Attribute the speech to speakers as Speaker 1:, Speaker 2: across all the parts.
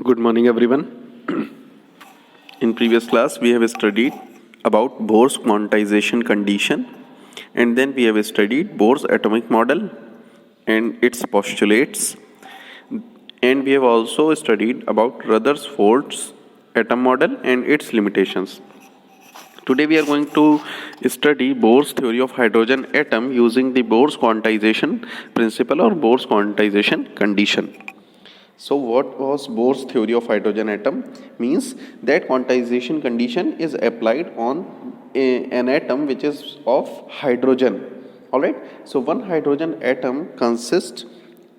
Speaker 1: Good morning, everyone. In previous class, we have studied about Bohr's quantization condition, and then we have studied Bohr's atomic model and its postulates, and we have also studied about Rutherford's atom model and its limitations. Today we are going to study Bohr's theory of hydrogen atom using the Bohr's quantization principle or Bohr's quantization condition. So what was Bohr's theory of hydrogen atom? Means that quantization condition is applied on an atom which is of hydrogen. Alright. So one hydrogen atom consists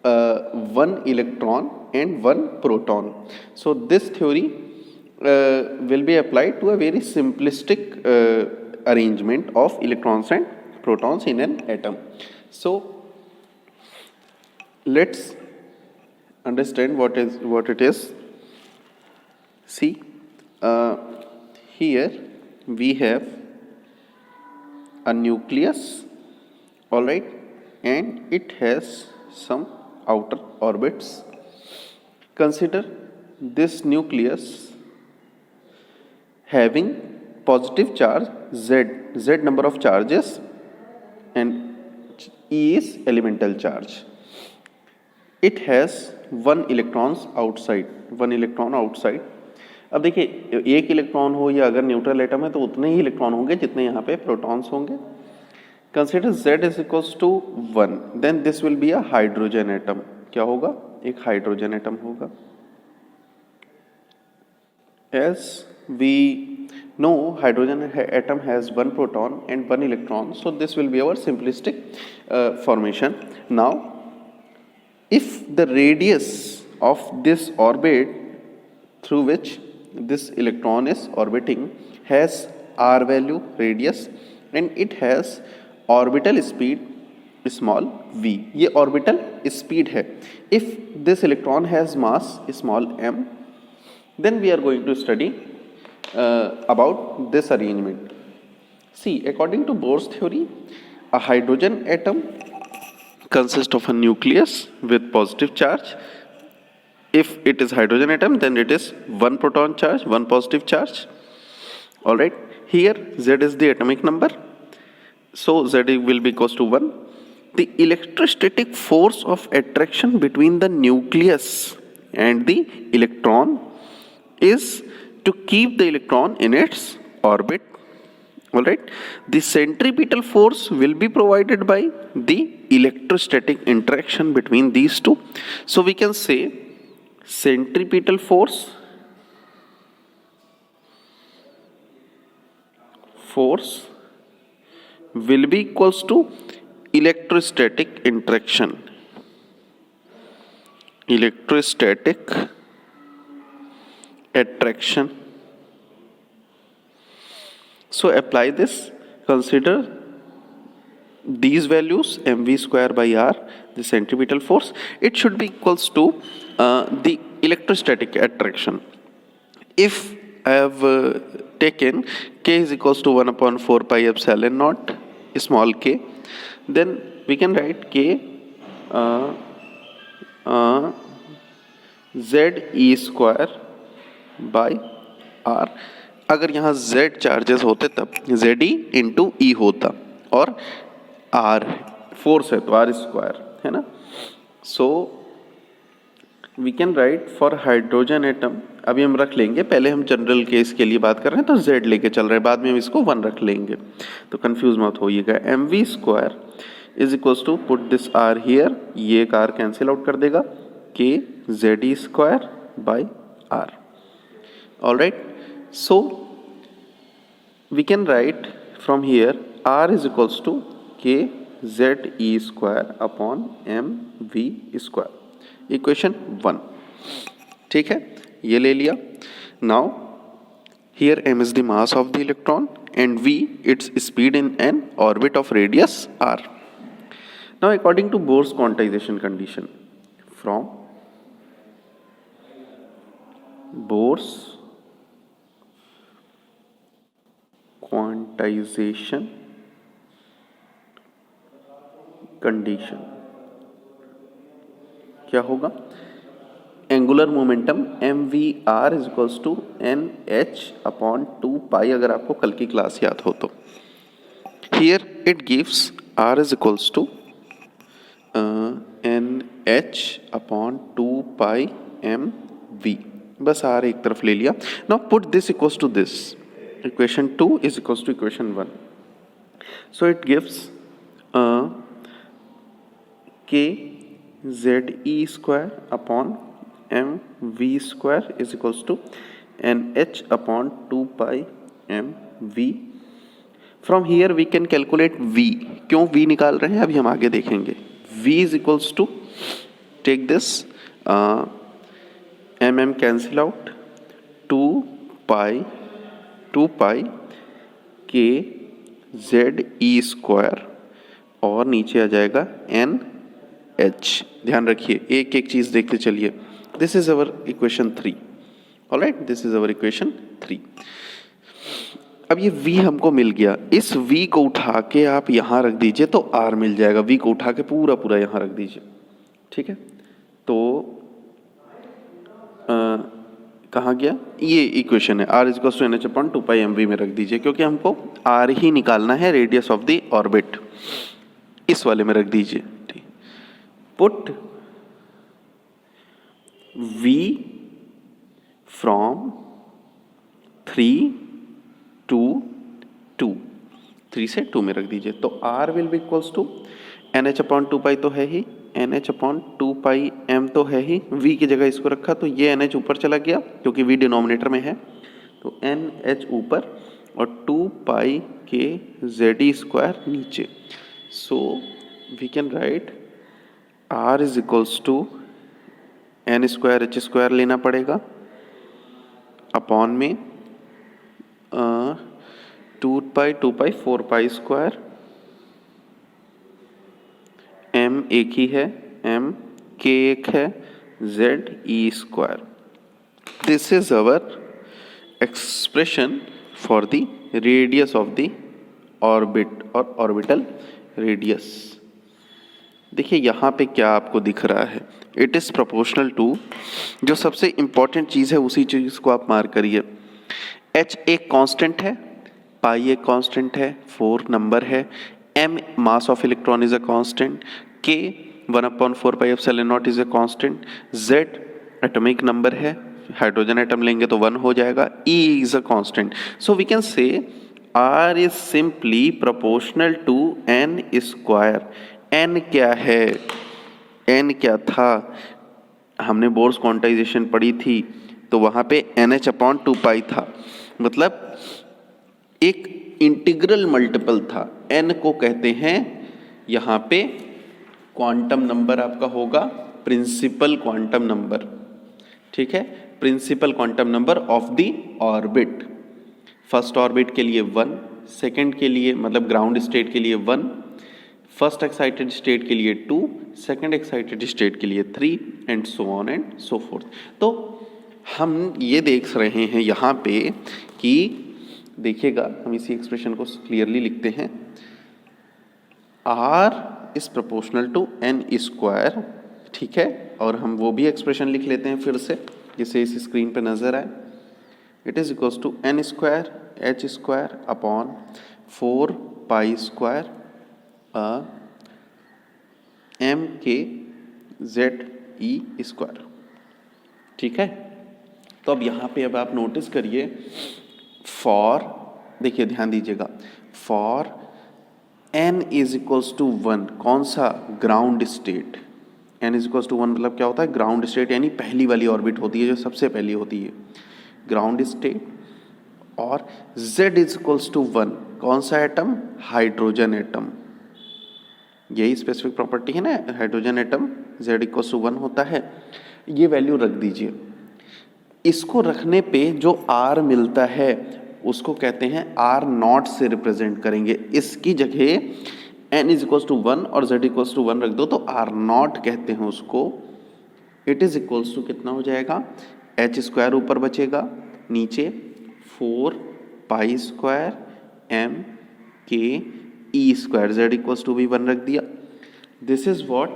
Speaker 1: one electron and one proton. So this theory will be applied to a very simplistic arrangement of electrons and protons in an atom. So let's understand what it is. See, here we have a nucleus, all right, and it has some outer orbits. Consider this nucleus having positive charge z number of charges, and E is elemental charge. It has one electron outside. अब देखिए, एक electron हो या अगर neutral atom है तो उतने ही electron होंगे जितने यहाँ पे प्रोटॉन्स होंगे. Consider z is equals to 1, then this will be a hydrogen atom. क्या होगा? एक हाइड्रोजन एटम होगा. As we know, hydrogen atom has one proton and one electron, so this will be our simplistic formation. Now if the radius of this orbit through which this electron is orbiting has r value radius and it has orbital speed small v, ये orbital speed है. If this electron has mass small m, then we are going to study about this arrangement. See, according to Bohr's theory, a hydrogen atom consists of a nucleus with positive charge. If it is hydrogen atom, then it is one proton charge, one positive charge. All right. Here Z is the atomic number, so Z will be equals to 1. The electrostatic force of attraction between the nucleus and the electron is to keep the electron in its orbit. All right. The centripetal force will be provided by the electrostatic interaction between these two. So we can say centripetal force will be equals to electrostatic interaction. Electrostatic attraction. So apply this. Consider these values, mv square by r, the centripetal force. It should be equals to the electrostatic attraction. If I have taken k is equals to 1 upon 4 pi epsilon naught small k, then we can write k z e square by r. अगर यहाँ z charges होते तब z e into ई होता, और r force है तो r square है ना. So we can write for hydrogen atom, अभी हम रख लेंगे, पहले हम जनरल केस के लिए बात कर रहे हैं तो z लेके चल रहे हैं, बाद में हम इसको 1 रख लेंगे, तो कंफ्यूज मत होइएगा. mv square is equals to, put this r here, ये एक r कैंसिल आउट कर देगा, k z e square by r. Alright. So we can write from here r is equals to k z e square upon m v square. Equation 1. ठीक है, ये ले लिया. Now here m is the mass of the electron and v its speed in an orbit of radius r. Now according to Bohr's quantization condition, from Bohr's quantization condition क्या होगा? Angular momentum M V R is equals to N H upon 2 pi, अगर आपको कल की class याद हो तो। Here it gives R is equals to N H upon 2 pi M V, बस आर एक तरफ ले लिया। Now put this equals to this, equation 2 is equals to equation 1, so it gives K Z E square upon M V square is equals to N H upon 2 pi M V. From here we can calculate v। क्यों v निकाल रहे हैं अभी हम आगे देखेंगे। v is equals to, take this M cancel out, 2 pi K Z E square और नीचे आ जाएगा एन एच। ध्यान रखिए, एक एक चीज देखते चलिए। This is our equation 3, alright, this is our equation 3। अब ये v हमको मिल गया, इस v को उठा के आप यहां रख दीजिए तो r मिल जाएगा। v को उठा के पूरा पूरा यहां रख दीजिए, ठीक है। तो कहाँ गया ये इक्वेशन है, r is equal to N H upon 2 pi M V में रख दीजिए, क्योंकि हमको r ही निकालना है, रेडियस ऑफ द ऑर्बिट, इस वाले में रख दीजिए, ठीक। पुट v फ्रॉम 3 to 2, 3 से 2 में रख दीजिए, तो r will be equals to N H upon 2 pi तो है ही, N H upon 2 pi M तो है ही, v की जगह इसको रखा तो ये एन एच ऊपर चला गया क्योंकि v डिनोमिनेटर में है, तो एन एच ऊपर और 2 pi K Z E square नीचे। So we can write r is equals to N square H square लेना पड़ेगा अपॉन में 2 पाई 4 पाई स्क्वायर, m एक ही है, m k एक है, z e square. This is our expression for the radius of the orbit और orbital radius. देखिए यहाँ पे क्या आपको दिख रहा है, इट इज प्रोपोर्शनल टू, जो सबसे इंपॉर्टेंट चीज है उसी चीज को आप मार्क करिए। h एक कांस्टेंट है, पाई एक कांस्टेंट है, 4 नंबर है, m mass of electron is a constant, k 1/4 pi epsilon nought is a constant, z atomic number है, हाइड्रोजन एटम लेंगे तो 1 हो जाएगा, e is a constant. So we can say r is simply proportional to n square. n क्या है, n क्या था, हमने बोर्स क्वांटाइजेशन पढ़ी थी तो वहां पे NH अपॉन 2 पाई था, मतलब एक इंटीग्रल मल्टीपल था। n को कहते हैं यहाँ पे क्वांटम नंबर आपका होगा प्रिंसिपल क्वांटम नंबर, ठीक है, principal quantum number of the orbit. First orbit के लिए 1, सेकंड के लिए मतलब ग्राउंड स्टेट के लिए 1, फर्स्ट एक्साइटेड स्टेट के लिए 2, सेकंड एक्साइटेड स्टेट के लिए 3 and so on and so fourth. तो हम ये देख रहे हैं यहाँ पे कि देखिएगा, हम इसी एक्सप्रेशन को क्लियरली लिखते हैं, r is proportional to n square, ठीक है, और हम वो भी एक्सप्रेशन लिख लेते हैं फिर से जिसे इस स्क्रीन पे नजर आए। It is equals to n square h square upon 4 pi square M K Z E square, ठीक है। तो अब यहाँ पे अब आप नोटिस करिए, फॉर, देखिए ध्यान दीजिएगा, for n is equals to 1, कौन सा, ground state, n is equals to 1 मतलब क्या होता है, ग्राउंड स्टेट यानी पहली वाली ऑर्बिट होती है जो सबसे पहली होती है, ग्राउंड स्टेट, और z इज इक्वल्स टू 1, कौन सा एटम, हाइड्रोजन एटम, यही स्पेसिफिक प्रॉपर्टी है ना, hydrogen atom z equals to 1 होता है, ये वैल्यू रख दीजिए। इसको रखने पे जो r मिलता है उसको कहते हैं r नॉट से रिप्रेजेंट करेंगे, इसकी जगह n इज इक्वल्स टू 1 और z इक्वल्स टू 1 रख दो तो r नॉट कहते हैं उसको। इट इज इक्वल्स टू कितना हो जाएगा, h स्क्वायर ऊपर बचेगा, नीचे 4 पाई स्क्वायर m के E square, z equals to भी 1 रख दिया। This is what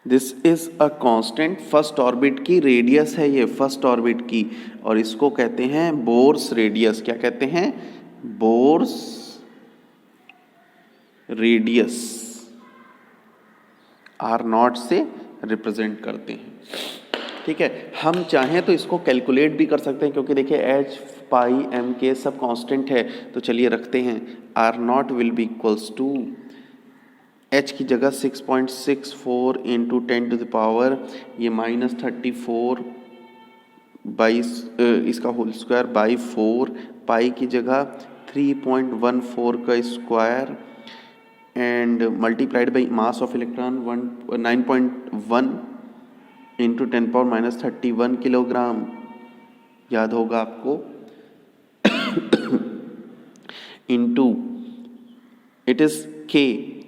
Speaker 1: this is a constant, first orbit की रेडियस है ये, फर्स्ट ऑर्बिट की, और इसको कहते हैं बोर्स रेडियस। क्या कहते हैं? बोर्स रेडियस आर नॉट से रिप्रेजेंट करते हैं। ठीक है, हम चाहें तो इसको कैलकुलेट भी कर सकते हैं, क्योंकि देखिए एच पाई एम के सब कांस्टेंट है, तो चलिए रखते हैं। R nought will be equals to H की जगह 6.64 इंटू 10⁻, ये -34 बाई इसका होल स्क्वायर बाई 4, पाई की जगह 3.14 का square and multiplied by mass of electron 9.1 into 10⁻31 kilogram, याद होगा आपको, into it is K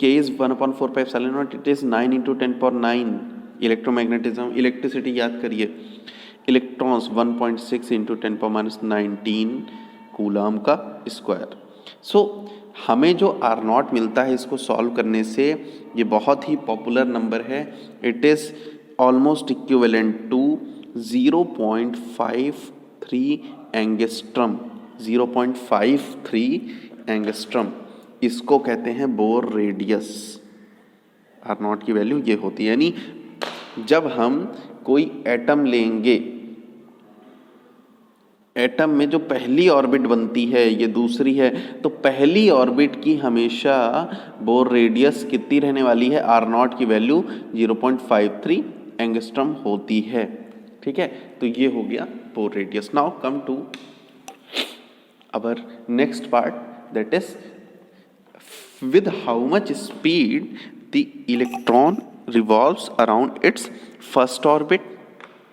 Speaker 1: is 1/4πε0, it is 9 into 10⁹ electromagnetism, electricity याद करिए, इलेक्ट्रॉन्स 1.6 इंटू 10⁻19 कूलाम का स्क्वायर। सो हमें जो R0 मिलता है इसको सॉल्व करने से, ये बहुत ही पॉपुलर नंबर है, it is almost equivalent to 0.53 angstrom, 0.53 angstrom, इसको कहते हैं बोर रेडियस। R0 की वैल्यू ये होती है, यानी जब हम कोई एटम लेंगे, एटम में जो पहली ऑर्बिट बनती है, ये दूसरी है, तो पहली ऑर्बिट की हमेशा बोर रेडियस कितनी रहने वाली है? R0 की वैल्यू 0.53 एंगस्ट्रम होती है। ठीक है, तो ये हो गया Bohr radius. Now come to our next part, that is with how much speed the electron revolves around its first orbit,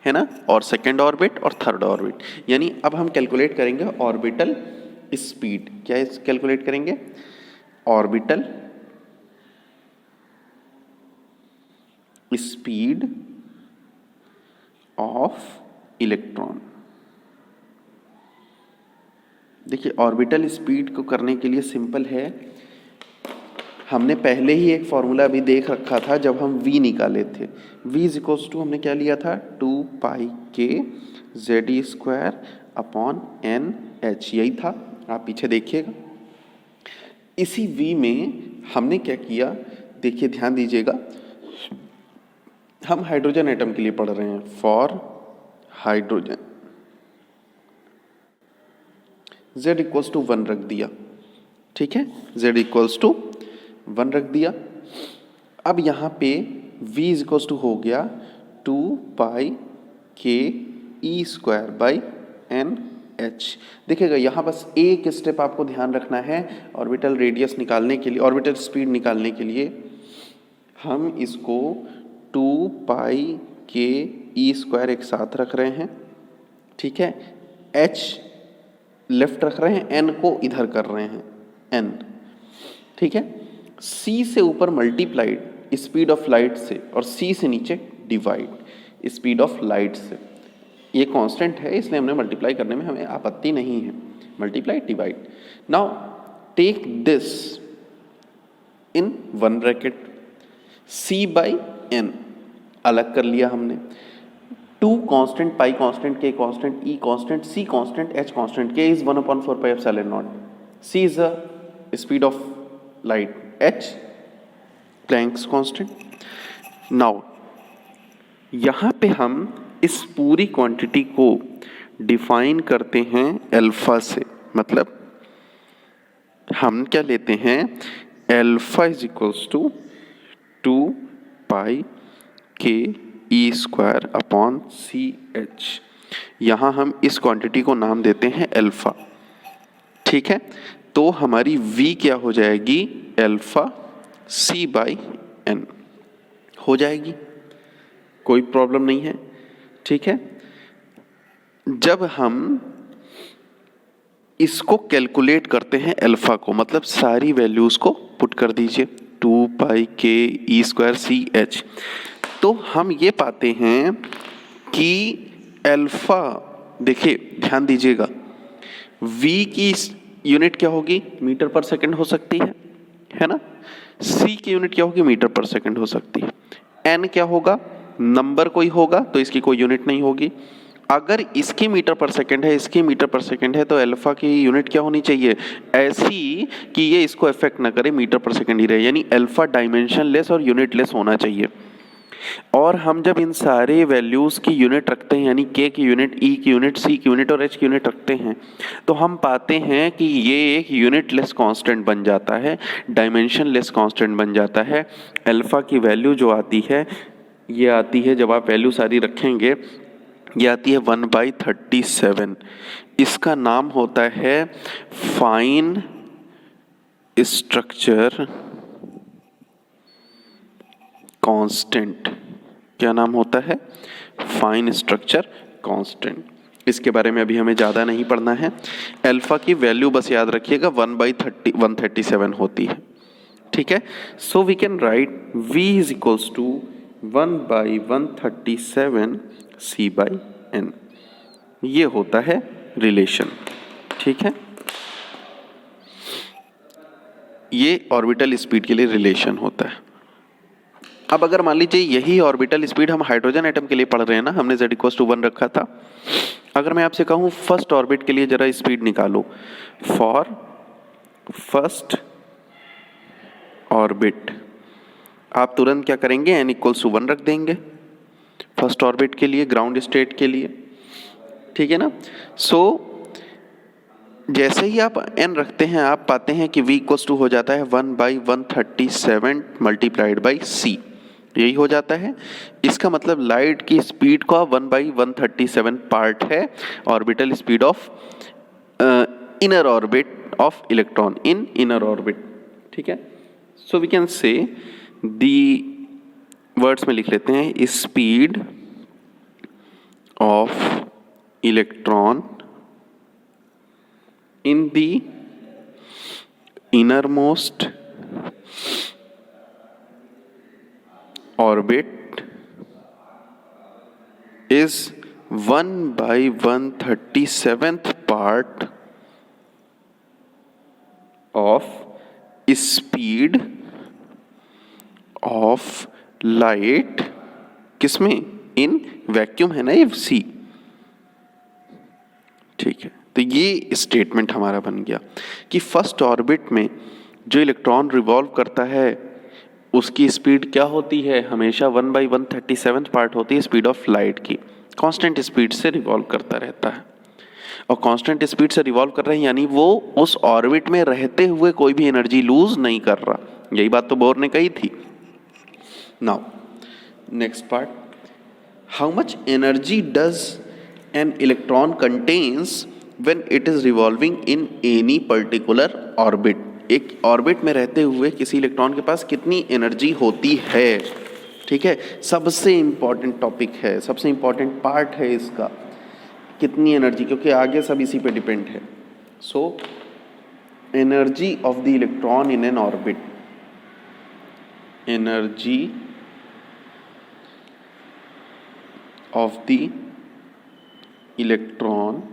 Speaker 1: है ना, और सेकेंड ऑर्बिट और थर्ड ऑर्बिट। यानी अब हम कैलकुलेट करेंगे ऑर्बिटल स्पीड। क्या कैलकुलेट करेंगे? Orbital speed of electron. देखिए ऑर्बिटल स्पीड को करने के लिए सिंपल है, हमने पहले ही एक फॉर्मूला भी देख रखा था जब हम v निकाले थे। v इज इक्वल्स टू हमने क्या लिया था? 2πk z² अपॉन NH, यही था, आप पीछे देखिएगा। इसी v में हमने क्या किया, देखिए ध्यान दीजिएगा, हम हाइड्रोजन एटम के लिए पढ़ रहे हैं, for hydrogen z equals to 1 रख दिया। ठीक है, z इक्वल्स टू 1 रख दिया। अब यहाँ पे v इज इक्वल्स टू हो गया 2πke²/NH। देखिएगा यहाँ बस एक स्टेप आपको ध्यान रखना है, ऑर्बिटल रेडियस निकालने के लिए, ऑर्बिटल स्पीड निकालने के लिए हम इसको 2πke² एक साथ रख रहे हैं। ठीक है, h लेफ्ट रख रहे हैं, n को इधर कर रहे हैं, n। ठीक है, c से ऊपर मल्टीप्लाइड स्पीड ऑफ लाइट से, और c से नीचे डिवाइड स्पीड ऑफ लाइट से। ये कांस्टेंट है, इसलिए हमने मल्टीप्लाई करने में हमें आपत्ति नहीं है, multiply divide. Now take this in 1 bracket, c/n अलग कर लिया हमने, 2 constant, pi constant, k constant, e constant, c constant, h constant. k is 1/4πε0, c is the speed of light, h Planck's constant. Now यहाँ पे हम इस पूरी quantity को डिफाइन करते हैं अल्फा से, मतलब हम क्या लेते हैं, alpha is equals to 2πke² upon CH। यहाँ हम इस क्वांटिटी को नाम देते हैं अल्फा। ठीक है, तो हमारी v क्या हो जाएगी, अल्फा c/n हो जाएगी, कोई प्रॉब्लम नहीं है। ठीक है, जब हम इसको कैलकुलेट करते हैं अल्फा को, मतलब सारी वैल्यूज को पुट कर दीजिए, 2πke²CH, तो हम ये पाते हैं कि अल्फा, देखिए ध्यान दीजिएगा, v की यूनिट क्या होगी, मीटर पर सेकंड हो सकती है ना, c की यूनिट क्या होगी, मीटर पर सेकंड हो सकती है, एन क्या होगा, नंबर कोई होगा तो इसकी कोई यूनिट नहीं होगी। अगर इसकी मीटर पर सेकंड है, इसकी मीटर पर सेकंड है, तो अल्फा की यूनिट क्या होनी चाहिए, ऐसी कि ये इसको अफेक्ट ना करे, मीटर पर सेकंड ही रहे, यानी अल्फा डायमेंशनलेस और यूनिटलेस होना चाहिए। और हम जब इन सारे वैल्यूज़ की यूनिट रखते हैं, यानी के की यूनिट, ई की यूनिट, सी की यूनिट और एच की यूनिट रखते हैं, तो हम पाते हैं कि ये एक यूनिटलेस कांस्टेंट बन जाता है, डायमेंशनलेस कांस्टेंट बन जाता है। अल्फा की वैल्यू जो आती है, ये आती है, जब आप वैल्यू सारी रखेंगे, ये आती है 1/37। इसका नाम होता है फाइन स्ट्रक्चर कांस्टेंट। क्या नाम होता है, फाइन स्ट्रक्चर कांस्टेंट। इसके बारे में अभी हमें ज़्यादा नहीं पढ़ना है। अल्फा की वैल्यू बस याद रखिएगा 1/137 होती है, ठीक है। So we can write v is equals to 1/137 c/n। ये होता है रिलेशन, ठीक है। ये ऑर्बिटल स्पीड के लिए रिलेशन होता है। अब अगर मान लीजिए यही ऑर्बिटल स्पीड हम हाइड्रोजन एटम के लिए पढ़ रहे हैं ना, हमने z इक्वल्स टू 1 रखा था। अगर मैं आपसे कहूँ फर्स्ट ऑर्बिट के लिए जरा स्पीड निकालो, फॉर फर्स्ट ऑर्बिट, आप तुरंत क्या करेंगे, n इक्वल्स टू 1 रख देंगे फर्स्ट ऑर्बिट के लिए, ग्राउंड स्टेट के लिए, ठीक है ना। सो जैसे ही आप n रखते हैं, आप पाते हैं कि v इक्वल्स टू हो जाता है 1/137 मल्टीप्लाइड बाई c, यही हो जाता है। इसका मतलब लाइट की स्पीड का 1/137 पार्ट है orbital speed of inner orbit of electron in inner orbit, ठीक है। सो वी कैन से दी वर्ड्स में लिख लेते हैं, speed of electron in the innermost orbit is 1/137th part of speed of light, किसमें, इन वैक्यूम है ना ये c, ठीक है। तो ये स्टेटमेंट हमारा बन गया कि फर्स्ट ऑर्बिट में जो इलेक्ट्रॉन रिवॉल्व करता है उसकी स्पीड क्या होती है, हमेशा 1/137 पार्ट होती है स्पीड ऑफ लाइट की, कांस्टेंट स्पीड से रिवॉल्व करता रहता है। और कांस्टेंट स्पीड से रिवॉल्व कर रहे हैं यानी वो उस ऑर्बिट में रहते हुए कोई भी एनर्जी लूज नहीं कर रहा, यही बात तो बोर ने कही थी। Now next part, how much energy does an electron contains when it is revolving in any particular orbit। एक ऑर्बिट में रहते हुए किसी इलेक्ट्रॉन के पास कितनी एनर्जी होती है, ठीक है। सबसे इंपॉर्टेंट टॉपिक है, सबसे इंपॉर्टेंट पार्ट है इसका, कितनी एनर्जी, क्योंकि आगे सब इसी पे डिपेंड है। So energy of the electron in an orbit, energy of the electron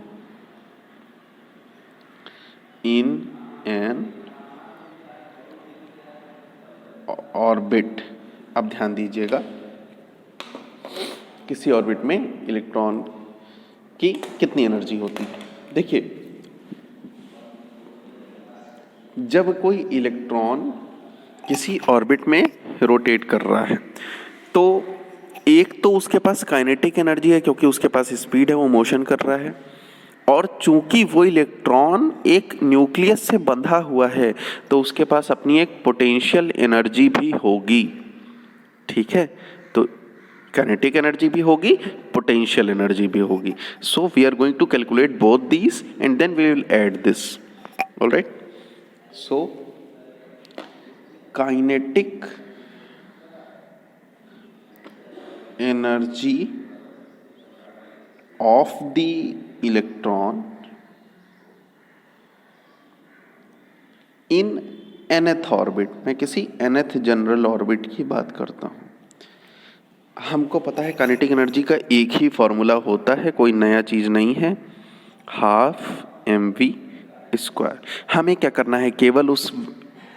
Speaker 1: in an orbit। अब ध्यान दीजिएगा, किसी ऑर्बिट में इलेक्ट्रॉन की कितनी एनर्जी होती है। देखिए, जब कोई इलेक्ट्रॉन किसी ऑर्बिट में रोटेट कर रहा है तो एक तो उसके पास काइनेटिक एनर्जी है क्योंकि उसके पास स्पीड है, वो मोशन कर रहा है, और चूंकि वो इलेक्ट्रॉन एक न्यूक्लियस से बंधा हुआ है तो उसके पास अपनी एक पोटेंशियल एनर्जी भी होगी, ठीक है। तो काइनेटिक एनर्जी भी होगी, पोटेंशियल एनर्जी भी होगी। So we are going to calculate both these and then we will add this, alright. So kinetic energy of the electron in nth orbit, मैं किसी nth जनरल ऑर्बिट की बात करता हूं। हमको पता है काइनेटिक एनर्जी का एक ही फॉर्मूला होता है, कोई नया चीज नहीं है, 12 mv²। हमें क्या करना है, केवल उस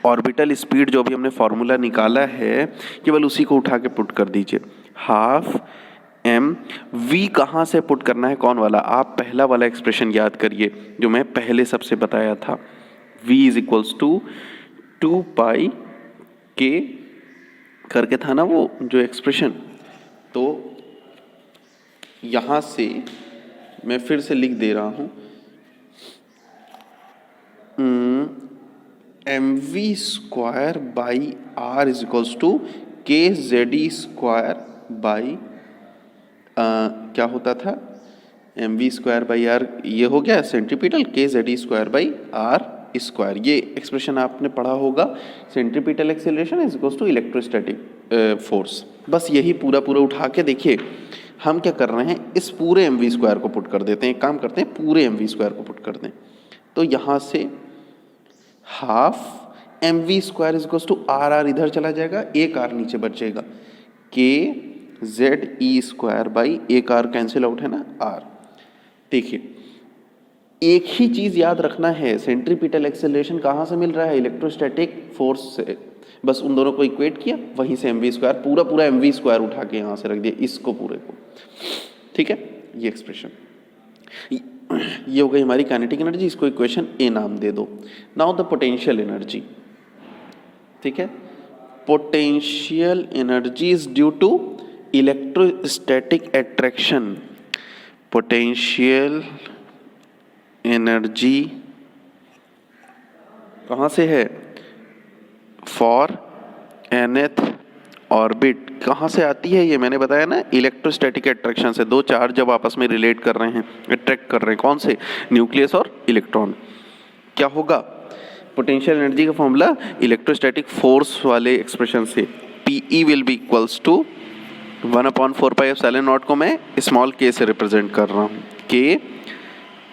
Speaker 1: ऑर्बिटल स्पीड जो भी हमने फॉर्मूला निकाला है केवल उसी को उठा के पुट कर दीजिए। हाफ एम वी कहाँ से पुट करना है, कौन वाला, आप पहला वाला एक्सप्रेशन याद करिए जो मैं पहले सबसे बताया था। v is equals to 2 pi के करके था ना वो जो एक्सप्रेशन। तो यहाँ से मैं फिर से लिख दे रहा हूँ M V square by R is equals to K Z E square by क्या होता था, M V square by R, ये हो गया centripetal, K Z E square by R square. ये एक्सप्रेशन आपने पढ़ा होगा, centripetal acceleration is equals to electrostatic force. बस यही पूरा पूरा उठा के देखिए हम क्या कर रहे हैं, इस पूरे एम वी स्क्वायर को पुट कर देते हैं। एक काम करते हैं, पूरे एम वी स्क्वायर को पुट कर दें। तो यहाँ से half M V square is equals to R, R इधर चला जाएगा, एक आर नीचे बचेगा, K Z E square by एक आर कैंसिल आउट है ना आर। देखिए एक ही चीज याद रखना है, सेंट्रीपिटल एक्सेलरेशन कहाँ से मिल रहा है, इलेक्ट्रोस्टैटिक फोर्स से। बस उन दोनों को इक्वेट किया, वहीं से एम वी स्क्वायर, पूरा पूरा एम वी स्क्वायर उठा के यहाँ से रख दिया, इसको पूरे को। ठीक है, ये एक्सप्रेशन, ये हो गई हमारी काइनेटिक एनर्जी। इसको इक्वेशन ए नाम दे दो। Now the potential energy. ठीक है, potential energy is due to electrostatic attraction. Potential energy कहाँ से है, फॉर nth ऑर्बिट। कहाँ से आती है ये मैंने बताया ना, इलेक्ट्रोस्टैटिक अट्रैक्शन से। दो चार्ज जब आपस में रिलेट कर रहे हैं, अट्रैक्ट कर रहे हैं, कौन से, न्यूक्लियस और इलेक्ट्रॉन। क्या होगा पोटेंशियल एनर्जी का फॉर्मूला, इलेक्ट्रोस्टैटिक फोर्स वाले एक्सप्रेशन से Pe will be equals to 1/4 pi epsilon nought को मैं स्मॉल के से रिप्रेजेंट कर रहा हूँ, के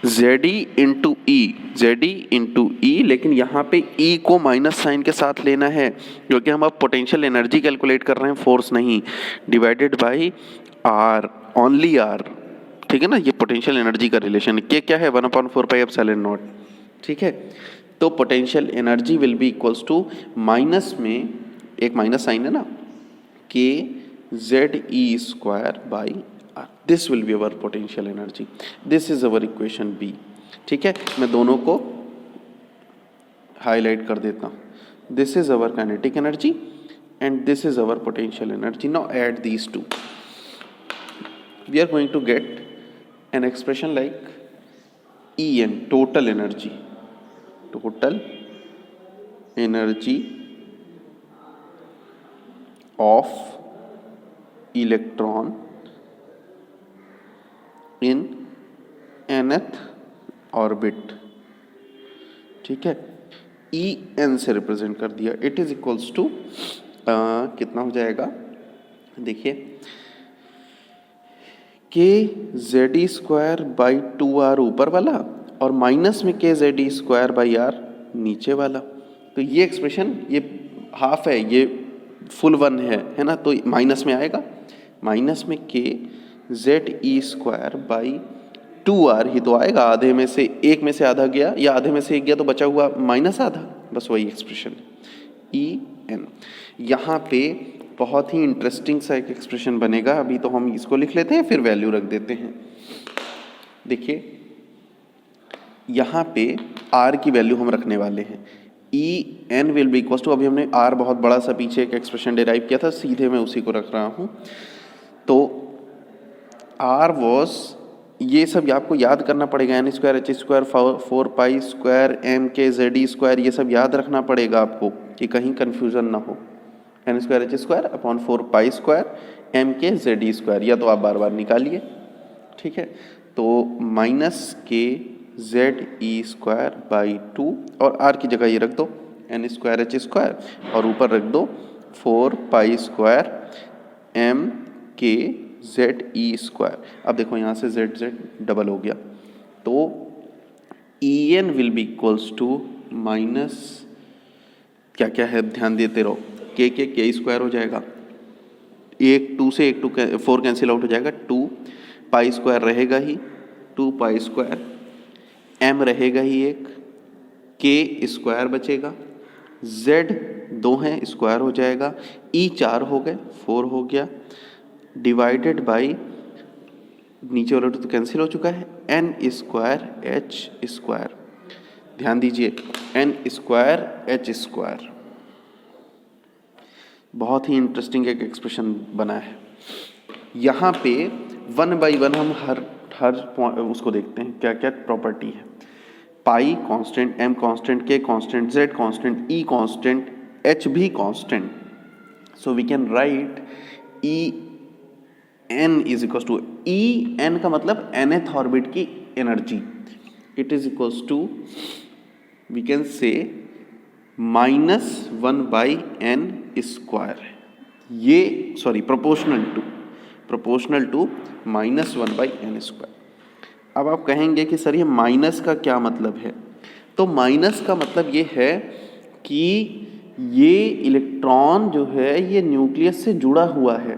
Speaker 1: ZE इंटू ई, ZE इंटू ई, लेकिन यहाँ पे E को माइनस साइन के साथ लेना है क्योंकि हम अब पोटेंशियल एनर्जी कैलकुलेट कर रहे हैं, फोर्स नहीं, divided by R, only R। ठीक है ना, ये पोटेंशियल एनर्जी का रिलेशन। के क्या है, 1/4 पाई एप्सिलॉन नॉट। ठीक है, तो potential energy will be equals to, minus में एक माइनस साइन है ना, K ZE square by R. This will be our potential energy. This is our equation B. ठीक है, मैं दोनों को हाईलाइट कर देता हूँ. This is our kinetic energy and this is our potential energy. Now add these two. We are going to get an expression like En, total energy. Total energy of electron in nth orbit. ठीक है, E N से represent कर दिया. It is equals to कितना हो जाएगा, देखिए, के Z E square by 2r ऊपर वाला और माइनस में K Z E square by R नीचे वाला. तो ये एक्सप्रेशन, ये हाफ है, ये फुल वन है ना, तो माइनस में आएगा. माइनस में K Z E square by 2r ही तो आएगा. आधे में से एक में से आधा गया या आधे में से एक गया तो बचा हुआ माइनस आधा, बस वही एक्सप्रेशन ई एन. यहाँ पे बहुत ही इंटरेस्टिंग सा एक एक्सप्रेशन बनेगा. अभी तो हम इसको लिख लेते हैं, फिर वैल्यू रख देते हैं. देखिए यहाँ पे r की वैल्यू हम रखने वाले हैं. E N will be equal to, अभी हमने r बहुत बड़ा सा पीछे एक एक्सप्रेशन डिराइव किया था, सीधे मैं उसी को रख रहा हूँ. तो r वॉज, ये सब आपको याद करना पड़ेगा, N square H square 4 pi square M K Z E square, ये सब याद रखना पड़ेगा आपको कि कहीं कन्फ्यूजन ना हो. N square H square upon 4 pi square M K Z E square, या तो आप बार बार निकालिए. ठीक है, तो माइनस के जेड ई स्क्वायर बाई 2 और आर की जगह ये रख दो एन स्क्वायर एच स्क्वायर और ऊपर रख दो 4 pi square M K Z E square. अब देखो यहाँ से जेड जेड डबल हो गया, तो E N will be equals to minus, क्या क्या है ध्यान देते रहो, के स्क्वायर हो जाएगा, एक 2 से एक 2 4 कैंसिल आउट हो जाएगा, 2 पाई स्क्वायर रहेगा ही, 2 पाई स्क्वायर, एम रहेगा ही एक, के स्क्वायर बचेगा z 2 है, स्क्वायर हो जाएगा, e 4 हो गए, 4 हो गया, डिवाइडेड बाई नीचे वाला तो कैंसिल हो चुका है, n स्क्वायर h स्क्वायर। ध्यान दीजिए, n स्क्वायर h स्क्वायर। बहुत ही इंटरेस्टिंग एक एक्सप्रेशन बना है। यहाँ पे 1/1 हम हर उसको देखते हैं क्या क्या प्रॉपर्टी है। Pi constant, m constant, k constant, z constant, e constant, h भी constant. So we can write e n is equal to, e n का मतलब nth ऑर्बिट की energy, it is equal to we can say -1/n square. ये sorry proportional to -1/n square. अब आप कहेंगे कि sir ये माइनस का क्या मतलब है? तो माइनस का मतलब ये है कि ये इलेक्ट्रॉन जो है ये न्यूक्लियस से जुड़ा हुआ है।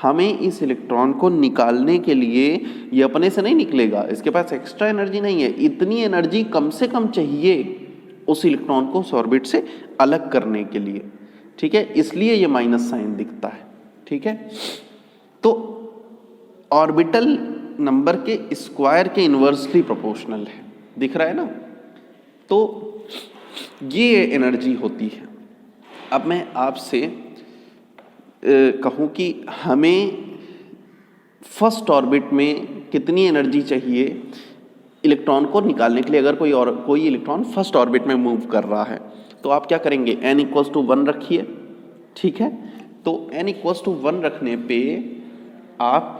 Speaker 1: हमें इस इलेक्ट्रॉन को निकालने के लिए, ये अपने से नहीं निकलेगा, इसके पास एक्स्ट्रा एनर्जी नहीं है, इतनी एनर्जी कम से कम चाहिए उस इलेक्ट्रॉन को उस ऑर्बिट से अलग करने के लिए। ठीक है, इसलिए ये माइनस साइन दिखता है। ठीक है, तो ऑर्बिटल नंबर के स्क्वायर के इन्वर्सली प्रोपोर्शनल है, दिख रहा है ना? तो ये एनर्जी होती है। अब मैं आपसे कहूँ कि हमें फर्स्ट ऑर्बिट में कितनी एनर्जी चाहिए इलेक्ट्रॉन को निकालने के लिए, अगर कोई इलेक्ट्रॉन फर्स्ट ऑर्बिट में मूव कर रहा है, तो आप क्या करेंगे? n इक्वल्स टू 1 रखिए। ठीक है, तो n इक्वल्स टू 1 रखने पे आप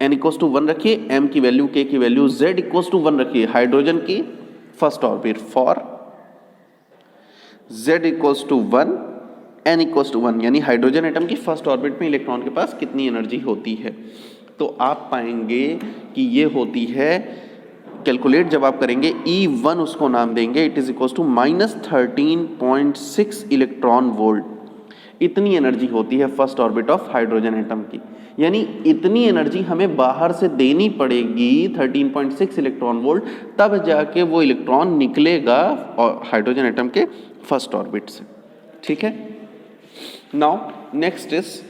Speaker 1: n इक्वल्स टू 1 रखिए, m की वैल्यू, k की वैल्यू, z इक्वल्स टू 1 रखिए, हाइड्रोजन की first orbit, for z equals to 1, n equals to 1, यानी हाइड्रोजन एटम की फर्स्ट ऑर्बिट में इलेक्ट्रॉन के पास कितनी एनर्जी होती है। तो आप पाएंगे कि ये होती है, कैलकुलेट जब आप करेंगे, E1 उसको नाम देंगे, it is equals to -13.6 electron volt. इतनी एनर्जी होती है first orbit of hydrogen atom की, यानी इतनी एनर्जी हमें बाहर से देनी पड़ेगी 13.6 इलेक्ट्रॉन वोल्ट, तब जाके वो इलेक्ट्रॉन निकलेगा हाइड्रोजन एटम के फर्स्ट ऑर्बिट से। ठीक है, now next is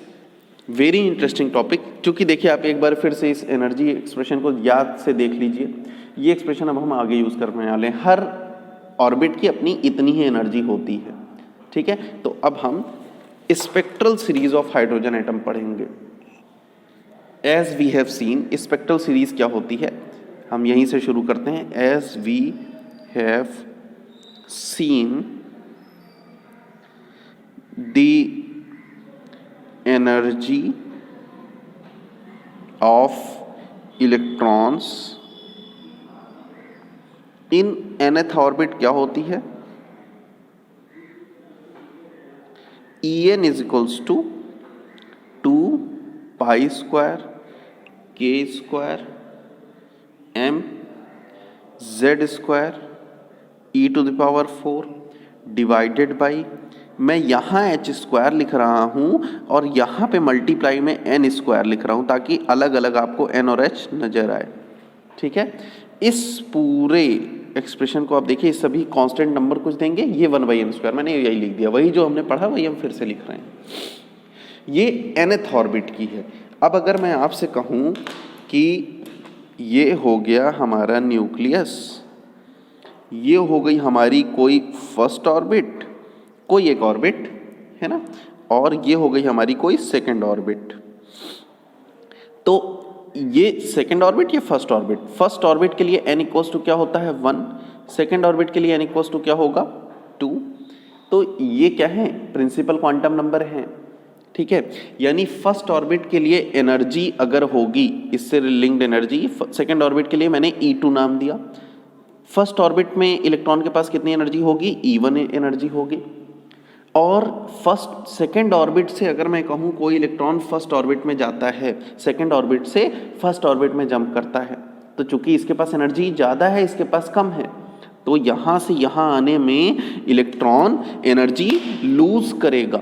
Speaker 1: very interesting topic. क्योंकि देखिए, आप एक बार फिर से इस एनर्जी एक्सप्रेशन को याद से देख लीजिए। ये एक्सप्रेशन अब हम आगे यूज करने वाले हैं। हर ऑर्बिट की अपनी इतनी ही एनर्जी होती है। ठीक है, तो अब हम spectral series of hydrogen atom पढ़ेंगे। As we have seen, spectral series क्या होती है, हम यहीं से शुरू करते हैं। As we have seen, the energy of electrons in nth orbit क्या होती है? En is equals to 2 pi square k square m z square e to the power 4 divided by, मैं यहाँ h स्क्वायर लिख रहा हूँ और यहाँ पे मल्टीप्लाई में n स्क्वायर लिख रहा हूँ, ताकि अलग अलग आपको n और h नजर आए। ठीक है, इस पूरे एक्सप्रेशन को आप देखिए, सभी कांस्टेंट नंबर कुछ देंगे, ये 1/n स्क्वायर, मैंने यही लिख दिया, वही जो हमने पढ़ा वही हम फिर से लिख रहे हैं। ये nth ऑर्बिट की है। अब अगर मैं आपसे कहूँ कि ये हो गया हमारा न्यूक्लियस, ये हो गई हमारी कोई फर्स्ट ऑर्बिट, कोई एक ऑर्बिट है ना, और ये हो गई हमारी कोई सेकंड ऑर्बिट। तो ये सेकंड ऑर्बिट, ये फर्स्ट ऑर्बिट। फर्स्ट ऑर्बिट के लिए n इक्वल्स टू क्या होता है? 1। सेकंड ऑर्बिट के लिए n इक्वल्स टू क्या होगा? 2। तो ये क्या है? प्रिंसिपल क्वांटम नंबर है। ठीक है, यानी फर्स्ट ऑर्बिट के लिए एनर्जी अगर होगी, इससे लिंक्ड एनर्जी, सेकंड ऑर्बिट के लिए मैंने E2 नाम दिया। फर्स्ट ऑर्बिट में इलेक्ट्रॉन के पास कितनी एनर्जी होगी? E1 एनर्जी होगी। और फर्स्ट सेकंड ऑर्बिट से अगर मैं कहूँ कोई इलेक्ट्रॉन फर्स्ट ऑर्बिट में जाता है, सेकंड ऑर्बिट से फर्स्ट ऑर्बिट में जंप करता है, तो चूंकि इसके पास एनर्जी ज़्यादा है, इसके पास कम है, तो यहाँ से यहाँ आने में इलेक्ट्रॉन एनर्जी लूज करेगा।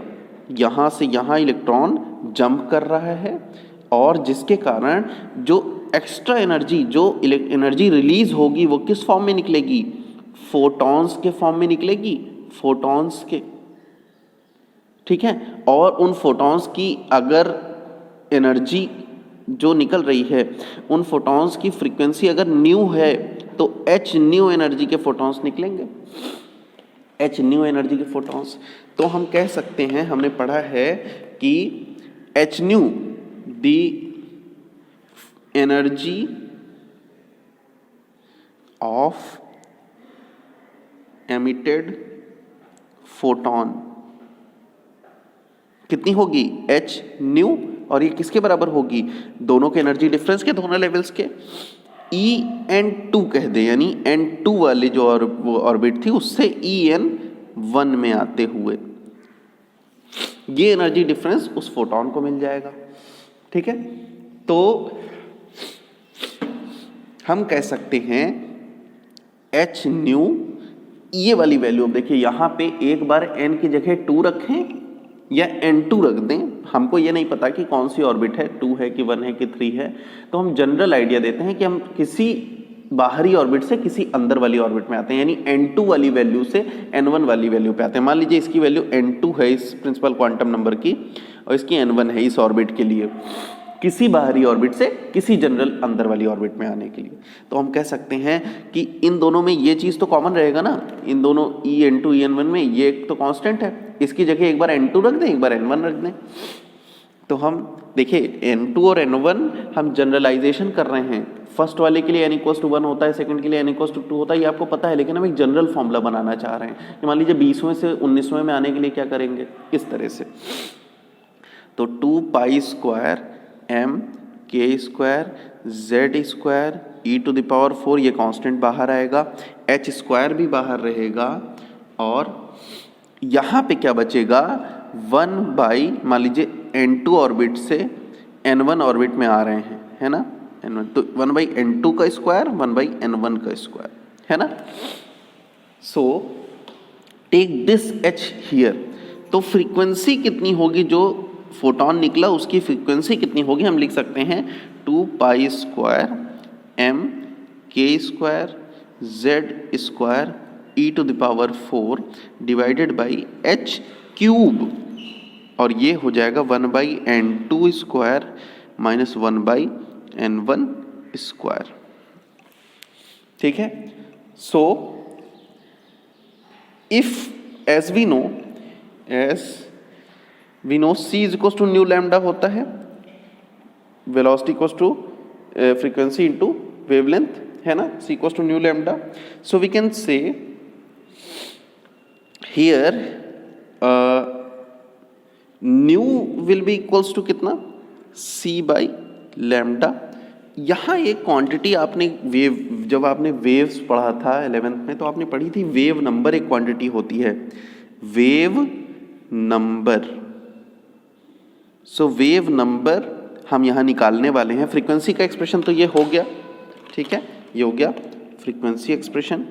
Speaker 1: यहाँ से यहाँ इलेक्ट्रॉन जंप कर रहा है, और जिसके कारण जो एक्स्ट्रा एनर्जी, जो एनर्जी रिलीज होगी, वो किस फॉर्म में निकलेगी? फोटॉन्स के फॉर्म में निकलेगी। फोटॉन्स के, ठीक है, और उन फोटॉन्स की अगर एनर्जी जो निकल रही है, उन फोटॉन्स की फ्रीक्वेंसी अगर न्यू है तो h न्यू एनर्जी के फोटॉन्स निकलेंगे, h न्यू एनर्जी के फोटॉन्स। तो हम कह सकते हैं, हमने पढ़ा है कि h new the energy of emitted photon कितनी होगी, h न्यू, और ये किसके बराबर होगी, दोनों के एनर्जी डिफरेंस के, दोनों लेवल्स के, En2 कह दे, यानी N2 वाली जो ऑर्बिट थी उससे En1 में आते हुए ये एनर्जी डिफरेंस उस फोटोन को मिल जाएगा, ठीक है। तो हम कह सकते हैं h न्यू, ये वाली वैल्यू, अब देखिए यहां पे एक बार n की जगह 2 रखें या n2 रख दें, हमको ये नहीं पता कि कौन सी ऑर्बिट है, 2 है कि 1 है कि 3 है, तो हम जनरल आइडिया देते हैं कि हम किसी बाहरी ऑर्बिट से किसी अंदर वाली ऑर्बिट में आते हैं, यानी n2 वाली वैल्यू से n1 वाली वैल्यू पे आते हैं। मान लीजिए इसकी वैल्यू n2 है इस प्रिंसिपल क्वांटम नंबर की, और इसकी n1 है इस ऑर्बिट के लिए, किसी बाहरी ऑर्बिट से किसी जनरल अंदर वाली ऑर्बिट में आने के लिए। तो हम कह सकते हैं कि इन दोनों में ये चीज़ तो कॉमन रहेगा ना, इन दोनों En2 En1 में ये तो कांस्टेंट है, इसकी जगह एक बार n2 रख दें, एक बार n1 रख दें। तो हम देखिए n2 और n1 हम जनरलाइजेशन कर रहे हैं, फर्स्ट वाले के लिए n=1 होता है, सेकंड के लिए n=2 होता है, ये आपको पता है, लेकिन हम एक जनरल फॉर्मूला बनाना चाह रहे हैं। मान लीजिए 20वें से 19वें में आने के लिए क्या करेंगे, इस तरह से, तो 2 पाई square m k square z square e⁴, ये कांस्टेंट बाहर आएगा, h स्क्वायर भी बाहर रहेगा, और यहाँ पे क्या बचेगा, 1 बाई, मान लीजिए n2 ऑर्बिट से n1 ऑर्बिट में आ रहे हैं, है ना, n1, तो 1 बाई n2 का स्क्वायर, 1 बाई n1 का स्क्वायर, है ना। So take this h here, तो फ्रीक्वेंसी कितनी होगी, जो फोटोन निकला उसकी फ्रीक्वेंसी कितनी होगी, हम लिख सकते हैं 2 पाई square m k square z square e⁴ divided by h cube, और ये हो जाएगा 1 by n2 square minus 1 by n1 square, ठीक है। So if as we know c is equal to nu lambda होता है, velocity equal to frequency into wavelength, है ना, c equal to nu lambda. So we can say here nu will be equals to कितना, c by lambda. यहाँ एक quantity आपने wave, जब आपने वेव्स पढ़ा था 11th में, तो आपने पढ़ी थी वेव नंबर एक क्वांटिटी होती है, वेव नंबर। सो वेव नंबर हम यहाँ निकालने वाले हैं, फ्रीक्वेंसी का एक्सप्रेशन तो ये हो गया, ठीक है, ये हो गया frequency expression.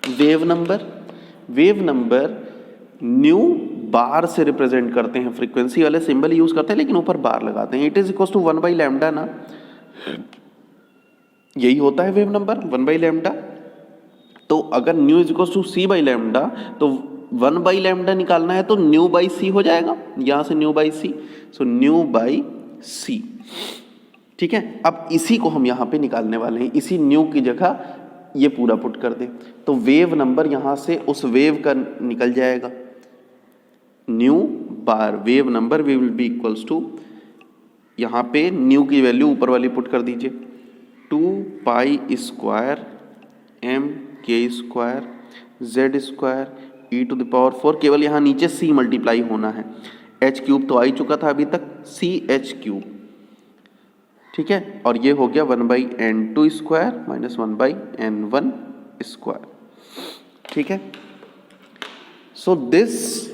Speaker 1: Wave number nu bar से रिप्रेजेंट करते हैं, फ्रीक्वेंसी वाले सिंबल यूज करते हैं लेकिन ऊपर बार लगाते हैं, it is equal to 1 by lambda ना, यही होता है वेव नंबर 1 बाई लैम्डा। तो अगर nu is equal to c by lambda, तो 1 बाई लैम्डा निकालना है तो न्यू बाई c हो जाएगा, यहां से new by c, so new by c, ठीक है। अब इसी को हम यहाँ पे निकालने वाले हैं, इसी न्यू की जगह ये पूरा पुट कर दें, तो वेव नंबर यहाँ से उस वेव का निकल जाएगा, nu bar wave number we will be equals to, यहाँ पे न्यू की वैल्यू ऊपर वाली पुट कर दीजिए, 2 पाई square m k square z square e⁴, केवल यहाँ नीचे c मल्टीप्लाई होना है, h क्यूब तो आ ही चुका था अभी तक, c h क्यूब, ठीक है, और ये हो गया 1 by n2 square minus 1 by n1 square, ठीक है। So this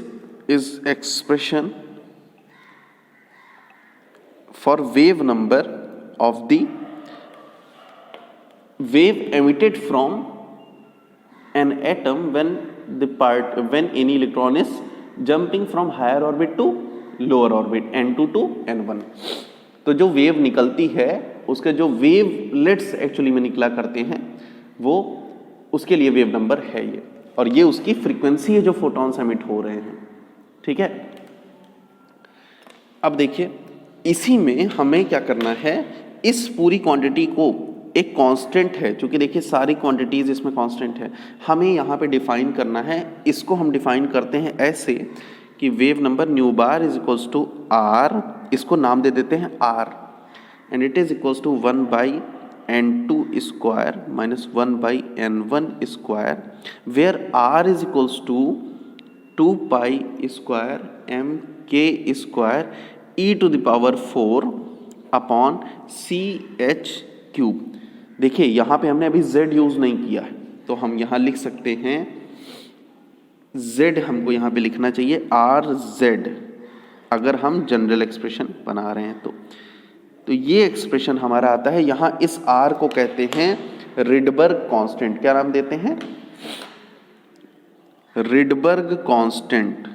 Speaker 1: is expression for wave number of the wave emitted from an atom when any electron is jumping from higher orbit to lower orbit n2 to n1। तो जो wave निकलती है उसके जो wavelets actually में निकला करते हैं वो, उसके लिए वेव नंबर है ये, और ये उसकी फ्रीक्वेंसी है जो फोटॉन्स एमिट हो रहे हैं, ठीक है। अब देखिए इसी में हमें क्या करना है, इस पूरी क्वांटिटी को एक कांस्टेंट है, क्योंकि देखिए सारी क्वांटिटीज इसमें कांस्टेंट है, हमें यहाँ पे डिफाइन करना है। इसको हम डिफाइन करते हैं ऐसे कि wave number nu bar is equals to R, इसको नाम दे देते हैं R, and it is equals to 1/n2 square minus 1/n1 square, where r is equals to 2 square mk square e⁴ upon CH³। देखिए यहाँ पे हमने अभी z यूज नहीं किया है, तो हम यहाँ लिख सकते हैं z, हमको यहाँ पे लिखना चाहिए RZ, अगर हम जनरल एक्सप्रेशन बना रहे हैं तो ये एक्सप्रेशन हमारा आता है। यहाँ इस R को कहते हैं रिडबर्ग कांस्टेंट। क्या नाम देते हैं? Rydberg constant.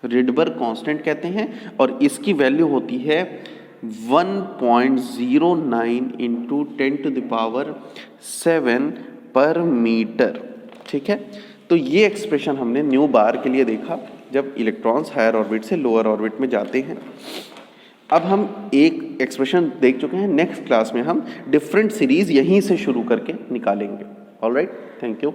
Speaker 1: रिडबर्ग कांस्टेंट कहते हैं, और इसकी वैल्यू होती है 1.09 इंटू 10⁻⁷ पर मीटर, ठीक है। तो ये एक्सप्रेशन हमने न्यू बार के लिए देखा जब इलेक्ट्रॉन्स हायर ऑर्बिट से लोअर ऑर्बिट में जाते हैं। अब हम एक एक्सप्रेशन देख चुके हैं, नेक्स्ट क्लास में हम डिफरेंट सीरीज यहीं से शुरू करके निकालेंगे। Alright, thank you.